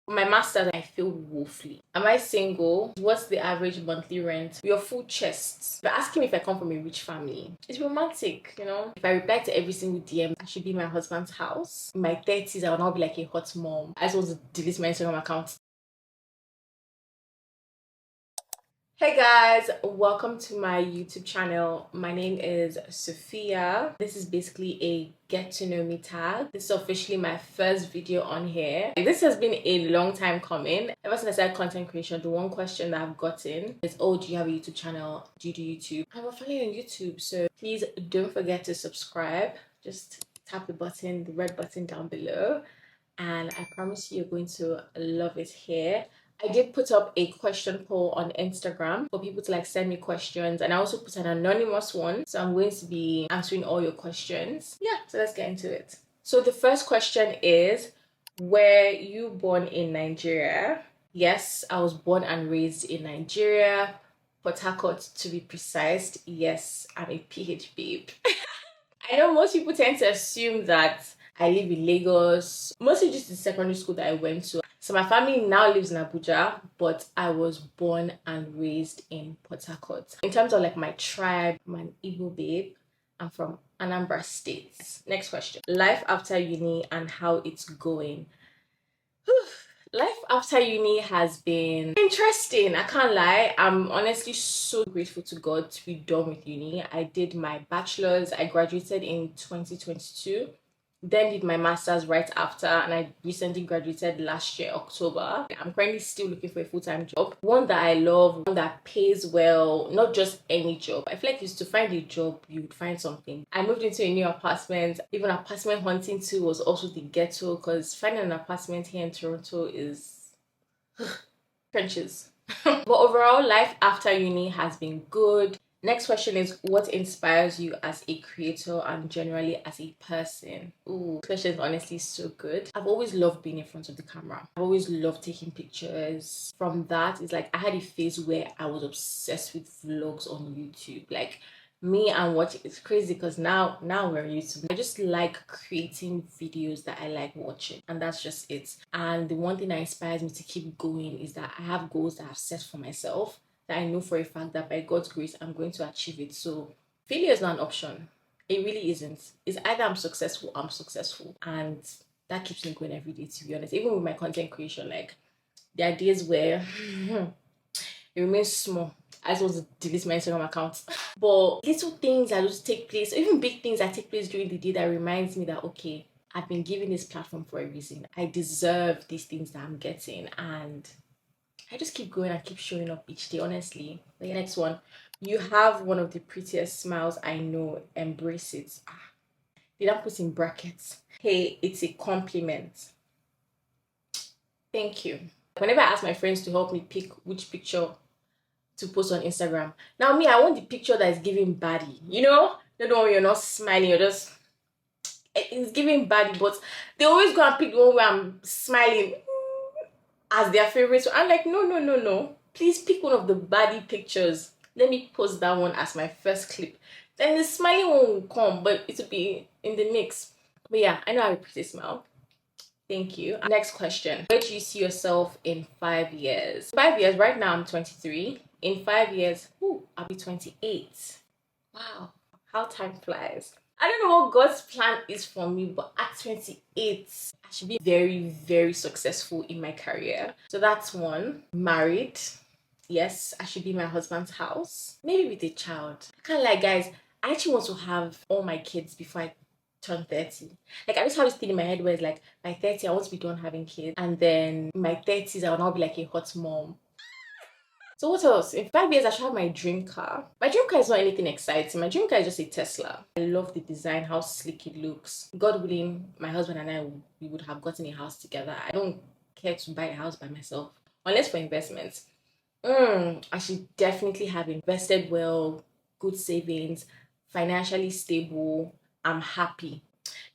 For my master's, I feel woefully. Am I single? What's the average monthly rent? Your full chest. If you're asking me if I come from a rich family, it's romantic, you know? If I reply to every single DM, I should be in my husband's house. In my 30s, I will now be like a hot mom. I just want to delete my Instagram account. Hey guys, welcome to my YouTube channel. My name is Sophia. This is basically a get to know me tag. This is officially my first video on here. This has been a long time coming. Ever since I started content creation, the one question that I've gotten is, oh, do you have a YouTube channel? Do you do YouTube? I'm finally on YouTube, so please don't forget to subscribe. Just tap the button, the red button down below, and I promise you're going to love it here. I did put up a question poll on Instagram for people to like send me questions, and I also put an anonymous one, so I'm going to be answering all your questions. Yeah, so let's get into it. So the first question is, were you born in Nigeria? Yes, I was born and raised in Nigeria, Port Harcourt to be precise. Yes, I'm a PH babe. I know most people tend to assume that I live in Lagos, mostly just the secondary school that I went to. So my family now lives in Abuja, but I was born and raised in Port Harcourt. In terms of like my tribe, I'm an Igbo babe. I'm from Anambra State. Next question. Life after uni and how it's going. Life after uni has been interesting, I can't lie. I'm honestly so grateful to God to be done with uni. I did my bachelor's, I graduated in 2022, then did my master's right after, and I recently graduated last year, October. I'm currently still looking for a full-time job, one that I love, one that pays well, not just any job. I feel like it's to find a job, you would find something. I moved into a new apartment. Even apartment hunting too was also the ghetto, because finding an apartment here in Toronto is trenches. But overall, life after uni has been good. Next question is, what inspires you as a creator and generally as a person? Ooh, this question is honestly so good. I've always loved being in front of the camera. I've always loved taking pictures. From that, it's like I had a phase where I was obsessed with vlogs on YouTube. Like me and watching, it's crazy because now we're on YouTube. I just like creating videos that I like watching, and that's just it. And the one thing that inspires me to keep going is that I have goals that I've set for myself that I know for a fact that by God's grace I'm going to achieve it. So failure is not an option. It really isn't. It's either I'm successful, and that keeps me going every day, to be honest. Even with my content creation, like there are days where it remains small. I just want to delete my Instagram account. But little things that just take place, even big things that take place during the day, that reminds me that, okay, I've been given this platform for a reason. I deserve these things that I'm getting, and I just keep going and keep showing up each day, honestly. The next one. You have one of the prettiest smiles I know. Embrace it. Did I put in brackets? Hey, it's a compliment. Thank you. Whenever I ask my friends to help me pick which picture to post on Instagram, now me, I want the picture that is giving body. You know? The one where you're not smiling, you're just... It's giving body, but they always go and pick the one where I'm smiling as their favorite. So I'm like, no. Please pick one of the body pictures. Let me post that one as my first clip. Then the smiling one will come, but it will be in the mix. But yeah, I know I have a pretty smile. Thank you. Next question. Where do you see yourself in 5 years? 5 years, right now I'm 23. In 5 years, I'll be 28. Wow, how time flies. I don't know what God's plan is for me, but at 28, I should be very, very successful in my career. So that's one. Married. Yes, I should be in my husband's house. Maybe with a child. I can't lie, guys. I actually want to have all my kids before I turn 30. Like, I just have this thing in my head where it's like, by 30, I want to be done having kids. And then in my 30s, I'll now be like a hot mom. So what else? In 5 years, I should have my dream car. My dream car is not anything exciting. My dream car is just a Tesla. I love the design, how sleek it looks. God willing, my husband and I, we would have gotten a house together. I don't care to buy a house by myself, unless for investments. I should definitely have invested well, good savings, financially stable. I'm happy.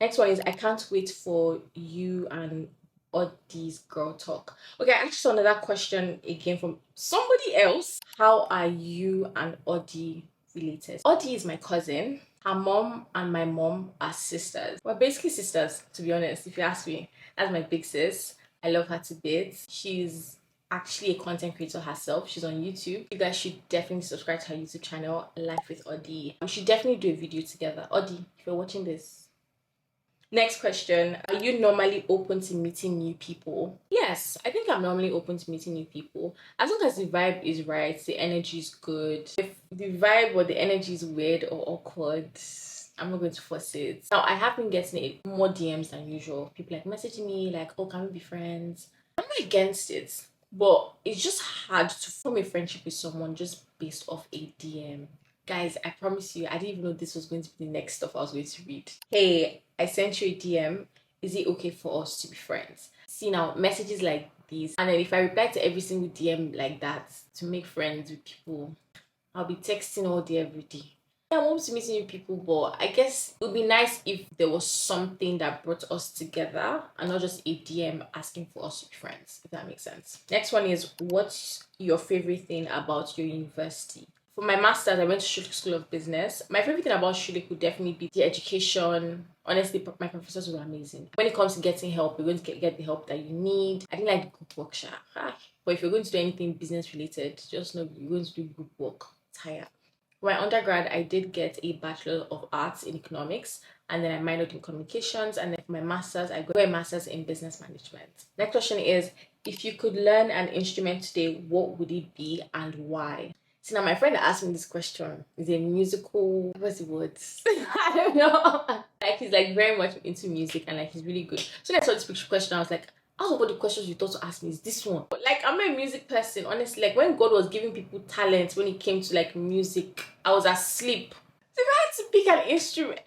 Next one is, I can't wait for you and Odie's girl talk. Okay, I actually saw another question again from somebody else. How are you and Odie related? Odie is my cousin. Her mom and my mom are sisters. We're basically sisters, to be honest, if you ask me. That's my big sis. I love her to bits. She's actually a content creator herself. She's on YouTube. You guys should definitely subscribe to her YouTube channel, Life with Audie. We should definitely do a video together. Audie, if you're watching this. Next question. Are you normally open to meeting new people? Yes, I think I'm normally open to meeting new people. As long as the vibe is right, the energy is good. If the vibe or the energy is weird or awkward, I'm not going to force it. Now, I have been getting more DMs than usual. People like messaging me like, oh, can we be friends? I'm not against it, but it's just hard to form a friendship with someone just based off a DM. Guys, I promise you, I didn't even know this was going to be the next stuff I was going to read. Hey, I sent you a DM. Is it okay for us to be friends? See now, messages like these, and then if I reply to every single DM like that to make friends with people, I'll be texting all day every day. I want to meet new people, but I guess it would be nice if there was something that brought us together and not just a DM asking for us to be friends, if that makes sense. Next one is, what's your favorite thing about your university? For my master's, I went to Schulich School of Business. My favorite thing about Schulich would definitely be the education. Honestly, my professors were amazing. When it comes to getting help, you're going to get the help that you need. I didn't like the group work, but if you're going to do anything business related, just know you're going to do group work. It's higher. For my undergrad, I did get a Bachelor of Arts in Economics, and then I minored in Communications, and then for my master's, I got a master's in Business Management. Next question is, if you could learn an instrument today, what would it be and why? See, now my friend asked me this question. Is a musical, what's the words? I don't know. Like, he's like very much into music and like he's really good. So when I saw this question, I was like, out of all the questions you thought to ask me is this one. But like, I'm not a music person, honestly. Like, when God was giving people talent, when it came to like music, I was asleep. So if I had to pick an instrument,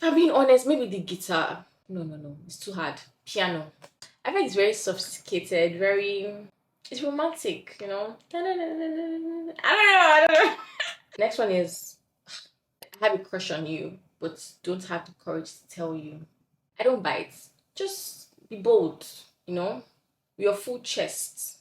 if I'm being honest, maybe the guitar. No, it's too hard. Piano. I think it's very sophisticated, it's romantic, you know. I don't know. Next one is, I have a crush on you, but don't have the courage to tell you. I don't bite. Just be bold, you know. Your full chest.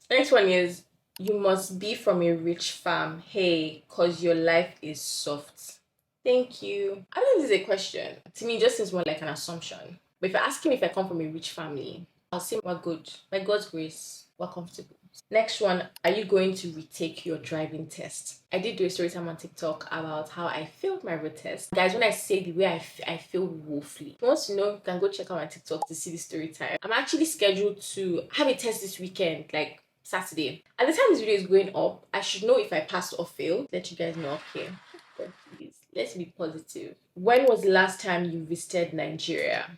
Next one is, you must be from a rich farm. Hey, cause your life is soft. Thank you. I don't think this is a question. To me, it just seems more like an assumption. But if you're asking me if I come from a rich family, I'll say we're good. By God's grace, we're comfortable. Next one, are you going to retake your driving test? I did do a story time on TikTok about how I failed my road test. Guys, when I say the way I failed woefully, if you want to know, you can go check out my TikTok to see the story time. I'm actually scheduled to have a test this weekend, like Saturday. At the time this video is going up, I should know if I passed or failed. Let you guys know, okay? God, please, let's be positive. When was the last time you visited Nigeria?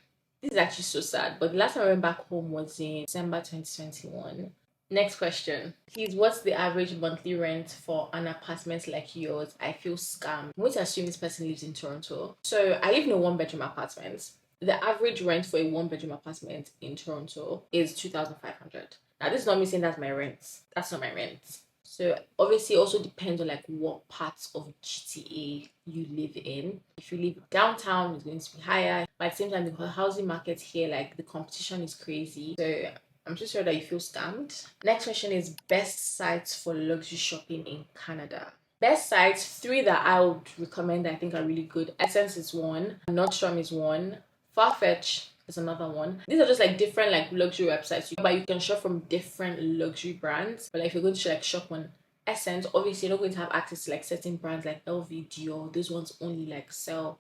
This is actually so sad, but the last time I went back home was in December 2021. Next question. Please, what's the average monthly rent for an apartment like yours? I feel scammed. I'm going to assume this person lives in Toronto. So I live in a one-bedroom apartment. The average rent for a one-bedroom apartment in Toronto is 2,500. Now, this is not me saying that's my rent. That's not my rent. So obviously it also depends on like what parts of GTA you live in. If you live downtown, it's going to be higher. But at the same time, the housing market here, like the competition is crazy. So I'm just sure that you feel scammed. Next question is, best sites for luxury shopping in Canada. Best sites, 3 that I would recommend I think are really good. Essence is one, Nordstrom is one, Farfetch is another one. These are just like different like luxury websites, but you can shop from different luxury brands. But like if you're going to like shop on Essence, obviously you're not going to have access to like certain brands like LV, Dior. Those ones only like sell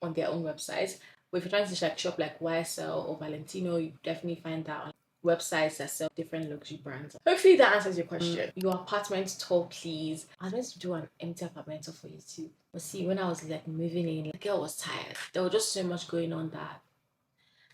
on their own websites. But if you're trying to like shop like YSL or Valentino, you definitely find that on websites that sell different luxury brands. Hopefully that answers your question. Your apartment tour, please. I was meant to do an empty apartment tour for you too. But see, when I was like moving in, the girl was tired. There was just so much going on that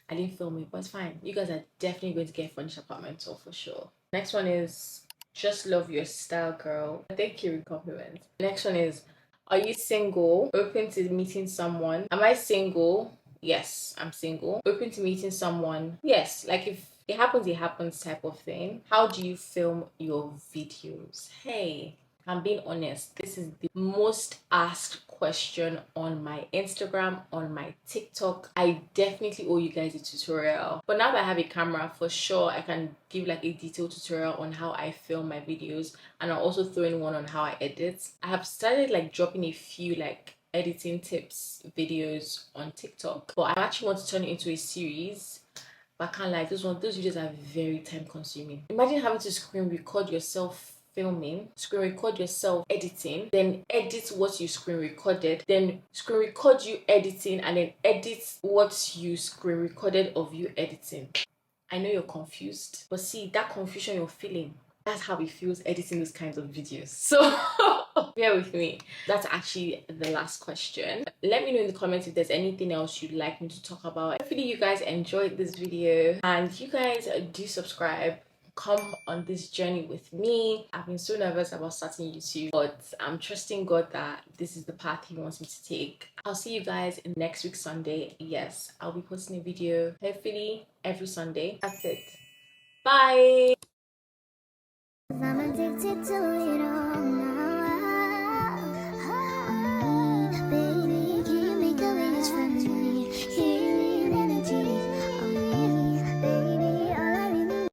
I didn't film it, but it's fine. You guys are definitely going to get a furnished apartment tour for sure. Next one is, just love your style, girl. Thank you, compliment. Next one is, are you single? Open to meeting someone? Am I single? Yes, I'm single. Open to meeting someone? Yes, like if it happens type of thing. How do you film your videos? Hey, I'm being honest, this is the most asked question on my Instagram, on my TikTok. I definitely owe you guys a tutorial. But now that I have a camera, for sure, I can give like a detailed tutorial on how I film my videos. And I'll also throw in one on how I edit. I have started like dropping a few like editing tips videos on TikTok. But I actually want to turn it into a series. But I can't lie, those videos are very time consuming. Imagine having to screen record yourself filming, screen record yourself editing, then edit what you screen recorded, then screen record you editing, and then edit what you screen recorded of you editing. I know you're confused, but see, that confusion you're feeling, that's how it feels editing those kinds of videos. So bear with me. That's actually the last question. Let me know in the comments if there's anything else you'd like me to talk about. Hopefully you guys enjoyed this video, and you guys do subscribe. Come on this journey with me. I've been so nervous about starting YouTube, but I'm trusting God that this is the path He wants me to take. I'll see you guys in next week Sunday. Yes, I'll be posting a video hopefully every Sunday. That's it. Bye. I'm addicted to it all now.